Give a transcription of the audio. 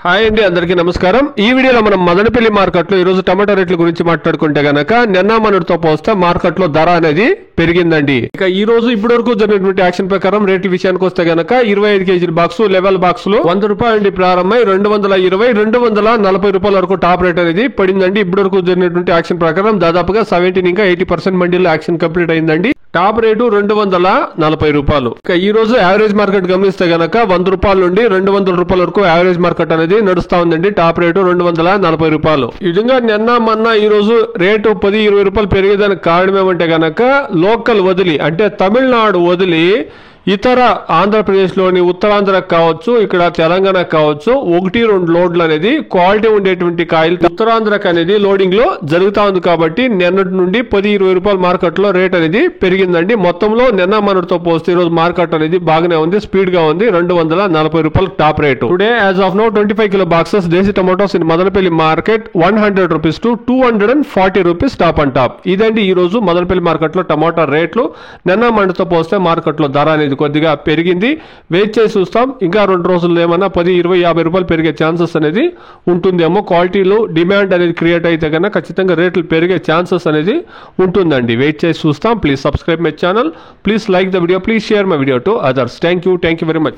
Hi అండి, అందరికీ నమస్కారం. ఈ వీడియోలో మనం మదనపల్లి మార్కెట్లో ఈరోజు టమాటా రేట్ల గురించి మాట్లాడుకుంటే గనక నిన్న మనతో పోస్తే మార్కెట్లో ధర అనేది పెరిగిందండి. ఇక ఈ రోజు ఇప్పటి వరకు జరిగినటువంటి యాక్షన్ ప్రకారం రేట్ల విషయానికి వస్తే గనక 25 కేజీల బాక్స్ లెవెల్ బాక్స్ లో 100 రూపాయల నుండి ప్రారంభమై 220, 240 రూపాయల వరకు టాప్ రేట్ అనేది పడిందండి. ఇప్పటి వరకు జరిగినటువంటి యాక్షన్ ప్రకారం దాదాపుగా 17 ఇంకా 80% మండీలో యాక్షన్ కంప్లీట్ అయిందండి. టాప్ రేటు 240 రూపాయలు. ఇక ఈ రోజు యావరేజ్ మార్కెట్ గమనిస్తే గనక 100 రూపాయల నుండి 200 రూపాయల వరకు యావరేజ్ మార్కెట్ అనేది నడుస్తా ఉందండి. టాప్ రేటు 240 రూపాయలు. ఈ విధంగా నిన్న మొన్న ఈ రోజు రేటు 10-20 రూపాయలు పెరిగేదానికి కారణం ఏమంటే గనక లోకల్ వదిలి అంటే తమిళనాడు వదిలి ఇతర ఆంధ్రప్రదేశ్లోని ఉత్తరాంధ్ర కావచ్చు, ఇక్కడ తెలంగాణ కావచ్చు, 1-2 లోడ్లు అనేది క్వాలిటీ ఉండేటువంటి కాయలు ఉత్తరాంధ్రకు అనేది లోడింగ్ లో జరుగుతా ఉంది. కాబట్టి నిన్నటి నుండి 10-20 రూపాయల మార్కెట్ లో రేట్ అనేది పెరిగిందండి. మొత్తంలో నిన్న మనతో పోస్తే ఈ రోజు మార్కెట్ అనేది బాగానే ఉంది, స్పీడ్ గా ఉంది. 240 రూపాయలు top rate. Today as of now 25 kilo boxes desi tomatoes in Madanapalle market 100 rupees to 240 rupees top and top. ఇదండి ఈ రోజు మదనపల్లి మార్కెట్ లో టమాటా రేట్లు. నిన్న మనతో పోస్తే మార్కెట్ లో ధర అనేది కొద్దిగా పెరిగింది. వెయిట్ చేసి చూస్తాం. ఇంకా 2 రోజుల్లో ఏమన్నా 10, 20, 50 రూపాయలు పెరిగే ఛాన్సెస్ అనేది ఉంటుందేమో. క్వాలిటీలో డిమాండ్ అనేది క్రియేట్ అయితే కన్నా ఖచ్చితంగా రేట్లు పెరిగే ఛాన్సెస్ అనేది ఉంటుందండి. వెయిట్ చేసి చూస్తాం. Please subscribe my channel. Please like the video. Please share my video to others. Thank you very much.